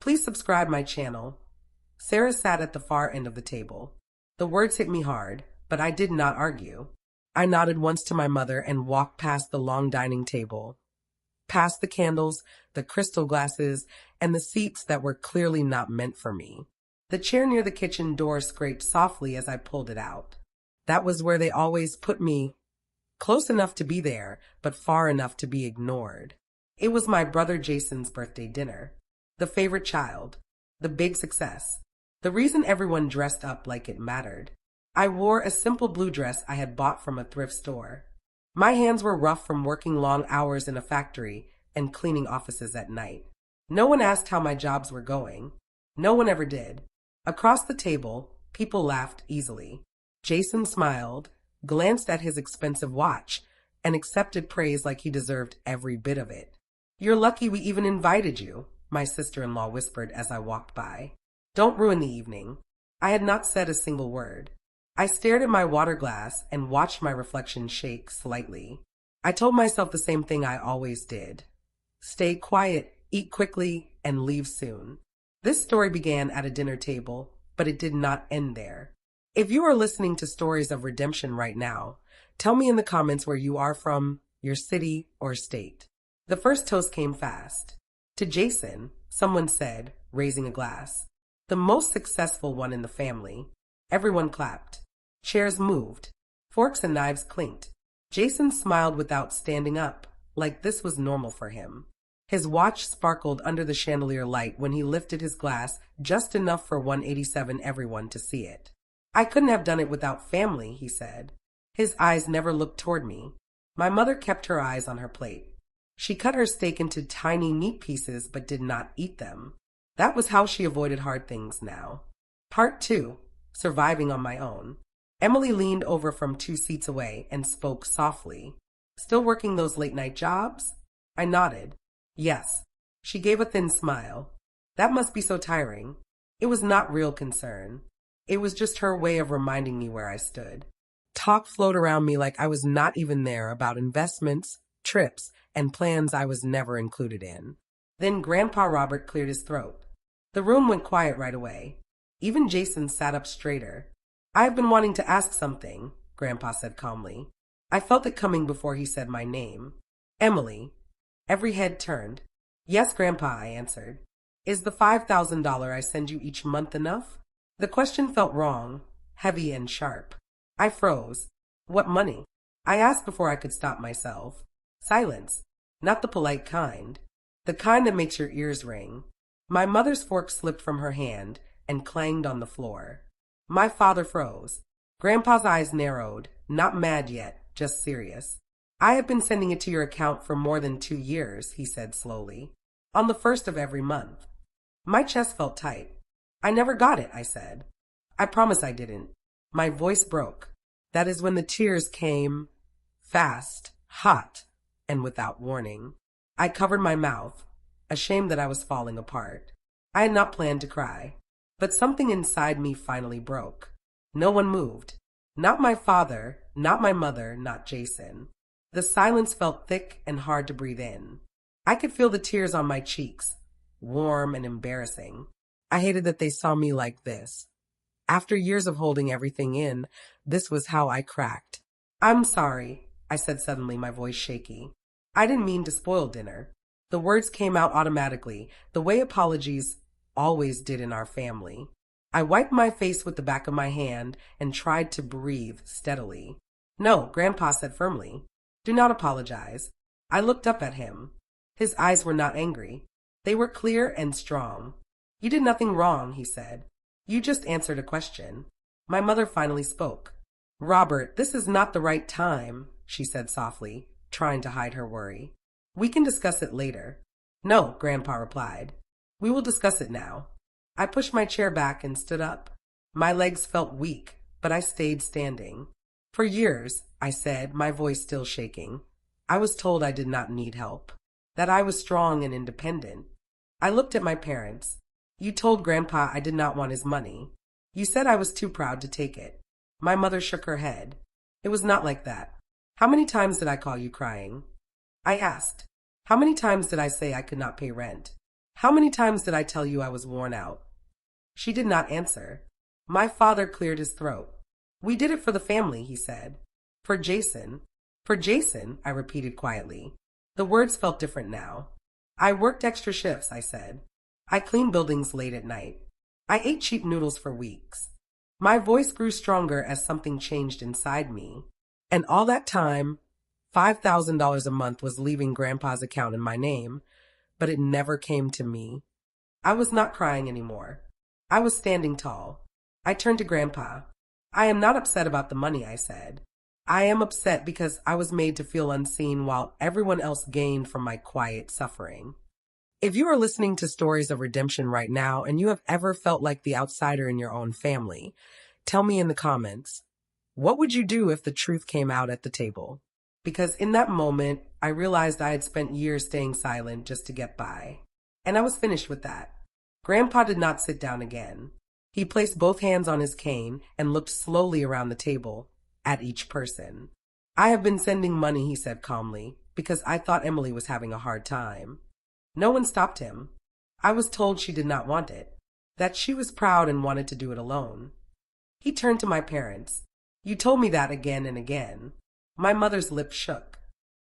Please subscribe my channel. Sarah sat at the far end of the table. The words hit me hard, but I did not argue. I nodded once to my mother and walked past the long dining table, past the candles, the crystal glasses, and the seats that were clearly not meant for me. The chair near the kitchen door scraped softly as I pulled it out. That was where they always put me, close enough to be there, but far enough to be ignored. It was my brother Jason's birthday dinner. The favorite child. The big success. The reason everyone dressed up like it mattered. I wore a simple blue dress I had bought from a thrift store. My hands were rough from working long hours in a factory and cleaning offices at night. No one asked how my jobs were going. No one ever did. Across the table, people laughed easily. Jason smiled, glanced at his expensive watch, and accepted praise like he deserved every bit of it. "You're lucky we even invited you," my sister-in-law whispered as I walked by. "Don't ruin the evening." I had not said a single word. I stared at my water glass and watched my reflection shake slightly. I told myself the same thing I always did. Stay quiet, eat quickly, and leave soon. This story began at a dinner table, but it did not end there. If you are listening to stories of redemption right now, tell me in the comments where you are from, your city or state. The first toast came fast. To Jason, someone said, raising a glass. The most successful one in the family. Everyone clapped. Chairs moved. Forks and knives clinked. Jason smiled without standing up, like this was normal for him. His watch sparkled under the chandelier light when he lifted his glass just enough for 187 everyone to see it. "I couldn't have done it without family," he said. His eyes never looked toward me. My mother kept her eyes on her plate. She cut her steak into tiny, neat pieces but did not eat them. That was how she avoided hard things now. Part 2. Surviving on my own. Emily leaned over from 2 seats away and spoke softly. "Still working those late-night jobs?" I nodded. "Yes." She gave a thin smile. "That must be so tiring." It was not real concern. It was just her way of reminding me where I stood. Talk flowed around me like I was not even there about investments, trips, and plans I was never included in. Then Grandpa Robert cleared his throat. The room went quiet right away. Even Jason sat up straighter. "I've been wanting to ask something," Grandpa said calmly. I felt it coming before he said my name. "Emily." Every head turned. "Yes, Grandpa," I answered. "Is the $5,000 I send you each month enough?" The question felt wrong, heavy and sharp. I froze. "What money?" I asked before I could stop myself. Silence. Not the polite kind. The kind that makes your ears ring. My mother's fork slipped from her hand and clanged on the floor. My father froze. Grandpa's eyes narrowed, not mad yet, just serious. "I have been sending it to your account for more than 2 years," he said slowly. "On the 1st of every month." My chest felt tight. "I never got it," I said. "I promise I didn't." My voice broke. That is when the tears came, fast, hot, and without warning. I covered my mouth, ashamed that I was falling apart. I had not planned to cry, but something inside me finally broke. No one moved. Not my father, not my mother, not Jason. The silence felt thick and hard to breathe in. I could feel the tears on my cheeks, warm and embarrassing. I hated that they saw me like this. After years of holding everything in, this was how I cracked. "I'm sorry," I said suddenly, my voice shaky. "I didn't mean to spoil dinner." The words came out automatically, the way apologies always did in our family. I wiped my face with the back of my hand and tried to breathe steadily. "No," Grandpa said firmly. "Do not apologize." I looked up at him. His eyes were not angry. They were clear and strong. "You did nothing wrong," he said. "You just answered a question." My mother finally spoke. "Robert, this is not the right time," she said softly, trying to hide her worry. "We can discuss it later." "No," Grandpa replied. "We will discuss it now." I pushed my chair back and stood up. My legs felt weak, but I stayed standing. "For years," I said, my voice still shaking, "I was told I did not need help, that I was strong and independent." I looked at my parents. "You told Grandpa I did not want his money. You said I was too proud to take it." My mother shook her head. "It was not like that. How many times did I call you crying?" I asked. "How many times did I say I could not pay rent? How many times did I tell you I was worn out? She did not answer. My father cleared his throat. We did it for the family, he said. For Jason. For Jason, I repeated quietly. The words felt different now. I worked extra shifts, I said. I cleaned buildings late at night. I ate cheap noodles for weeks. My voice grew stronger as something changed inside me. And all that time, $5,000 a month was leaving Grandpa's account in my name, but it never came to me. I was not crying anymore. I was standing tall. I turned to Grandpa. I am not upset about the money, I said. I am upset because I was made to feel unseen while everyone else gained from my quiet suffering. If you are listening to stories of redemption right now and you have ever felt like the outsider in your own family, tell me in the comments, what would you do if the truth came out at the table? Because in that moment, I realized I had spent years staying silent just to get by. And I was finished with that. Grandpa did not sit down again. He placed both hands on his cane and looked slowly around the table at each person. I have been sending money, he said calmly, because I thought Emily was having a hard time. No one stopped him. I was told she did not want it, that she was proud and wanted to do it alone. He turned to my parents. You told me that again and again. My mother's lip shook.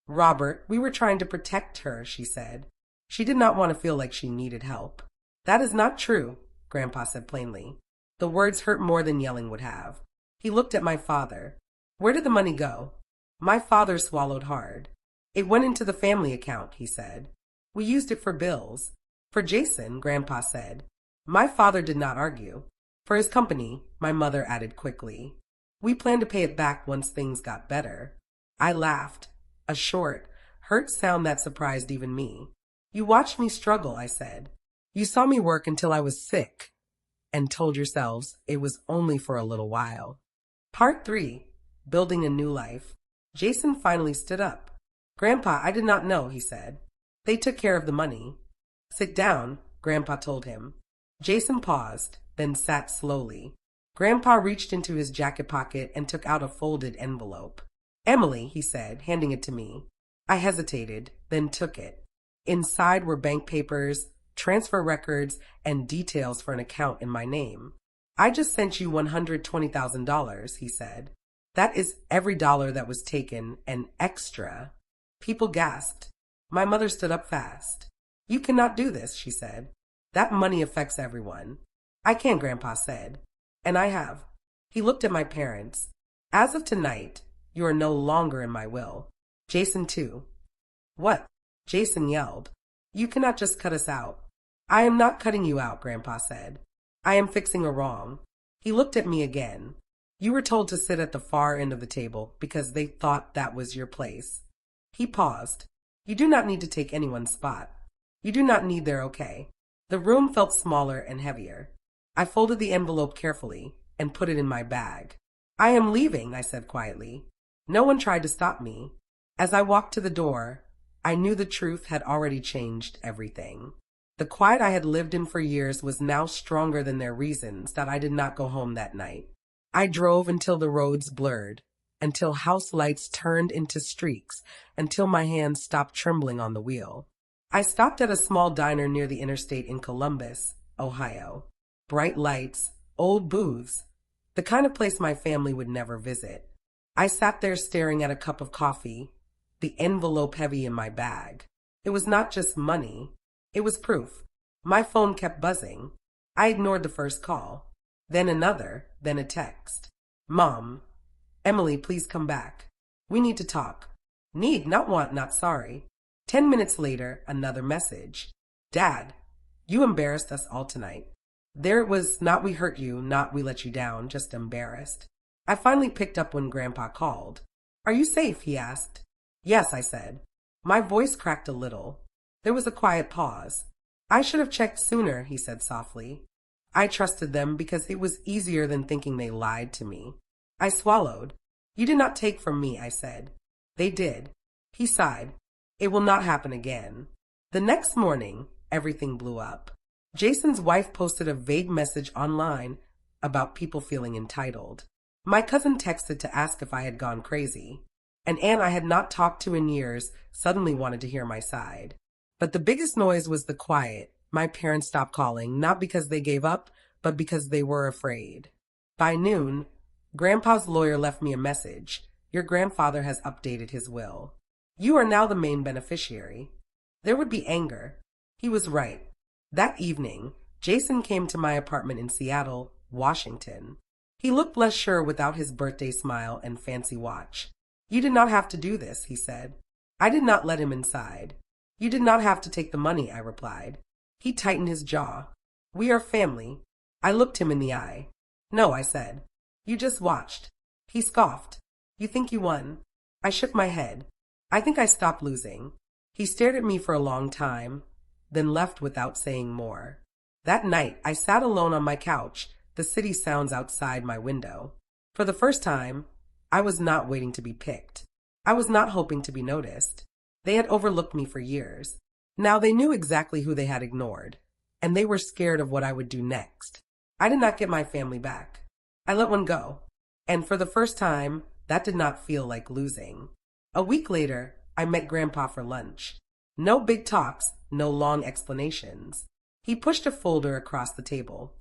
Robert, we were trying to protect her, she said. She did not want to feel like she needed help. That is not true, Grandpa said plainly. The words hurt more than yelling would have. He looked at my father. Where did the money go? My father swallowed hard. It went into the family account, he said. We used it for bills. For Jason, Grandpa said. My father did not argue. For his company, my mother added quickly. We planned to pay it back once things got better. I laughed, a short, hurt sound that surprised even me. You watched me struggle, I said. You saw me work until I was sick, and told yourselves it was only for a little while. Part 3. Building a New Life. Jason finally stood up. Grandpa, I did not know, he said. They took care of the money. Sit down, Grandpa told him. Jason paused, then sat slowly. Grandpa reached into his jacket pocket and took out a folded envelope. Emily, he said, handing it to me. I hesitated, then took it. Inside were bank papers, transfer records, and details for an account in my name. I just sent you $120,000, he said. That is every dollar that was taken, and extra. People gasped. My mother stood up fast. You cannot do this, she said. That money affects everyone. I can, Grandpa said. And I have. He looked at my parents. As of tonight, you are no longer in my will. Jason too. What? Jason yelled. You cannot just cut us out. I am not cutting you out, Grandpa said. I am fixing a wrong. He looked at me again. You were told to sit at the far end of the table because they thought that was your place. He paused. You do not need to take anyone's spot. You do not need their okay. The room felt smaller and heavier. I folded the envelope carefully and put it in my bag. I am leaving, I said quietly. No one tried to stop me. As I walked to the door, I knew the truth had already changed everything. The quiet I had lived in for years was now stronger than their reasons that I did not go home that night. I drove until the roads blurred, until house lights turned into streaks, until my hands stopped trembling on the wheel. I stopped at a small diner near the interstate in Columbus, Ohio. Bright lights, old booths, the kind of place my family would never visit. I sat there staring at a cup of coffee, the envelope heavy in my bag. It was not just money. It was proof. My phone kept buzzing. I ignored the first call. Then another, then a text. Mom, Emily, please come back. We need to talk. Need, not want, not sorry. 10 minutes later, another message. Dad, you embarrassed us all tonight. There it was, not we hurt you, not we let you down, just embarrassed. I finally picked up when Grandpa called. Are you safe? He asked. Yes, I said. My voice cracked a little. There was a quiet pause. I should have checked sooner, he said softly. I trusted them because it was easier than thinking they lied to me. I swallowed. You did not take from me, I said. They did. He sighed. It will not happen again. The next morning, everything blew up. Jason's wife posted a vague message online about people feeling entitled. My cousin texted to ask if I had gone crazy. An aunt I had not talked to in years suddenly wanted to hear my side. But the biggest noise was the quiet, My parents stopped calling, not because they gave up, but because they were afraid. By noon, Grandpa's lawyer left me a message. Your grandfather has updated his will. You are now the main beneficiary. There would be anger. He was right. That evening, Jason came to my apartment in Seattle, Washington. He looked less sure without his birthday smile and fancy watch. You did not have to do this, he said. I did not let him inside. You did not have to take the money, I replied. He tightened his jaw. We are family. I looked him in the eye. No, I said. You just watched. He scoffed. You think you won? I shook my head. I think I stopped losing. He stared at me for a long time, then left without saying more. That night, I sat alone on my couch, the city sounds outside my window. For the first time, I was not waiting to be picked. I was not hoping to be noticed. They had overlooked me for years. Now they knew exactly who they had ignored, and they were scared of what I would do next. I did not get my family back. I let one go, and for the first time, that did not feel like losing. A week later, I met Grandpa for lunch. No big talks, no long explanations. He pushed a folder across the table.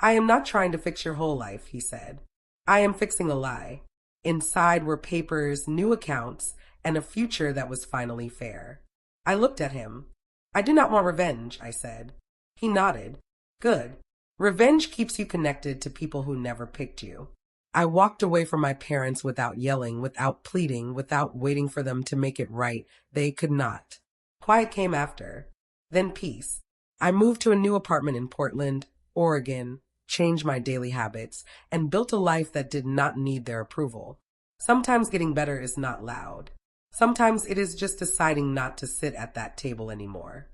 I am not trying to fix your whole life, he said. I am fixing a lie. Inside were papers, new accounts, and a future that was finally fair. I looked at him. I do not want revenge, I said. He nodded. Good. Revenge keeps you connected to people who never picked you. I walked away from my parents without yelling, without pleading, without waiting for them to make it right. They could not. Quiet came after. Then peace. I moved to a new apartment in Portland, Oregon, changed my daily habits, and built a life that did not need their approval. Sometimes getting better is not loud. Sometimes it is just deciding not to sit at that table anymore.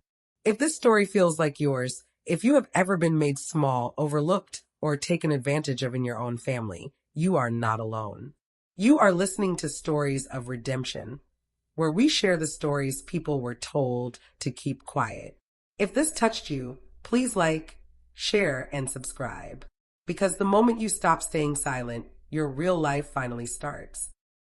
If this story feels like yours, if you have ever been made small, overlooked, or taken advantage of in your own family, you are not alone. You are listening to Stories of Redemption, where we share the stories people were told to keep quiet. If this touched you, please like, share, and subscribe. Because the moment you stop staying silent, your real life finally starts.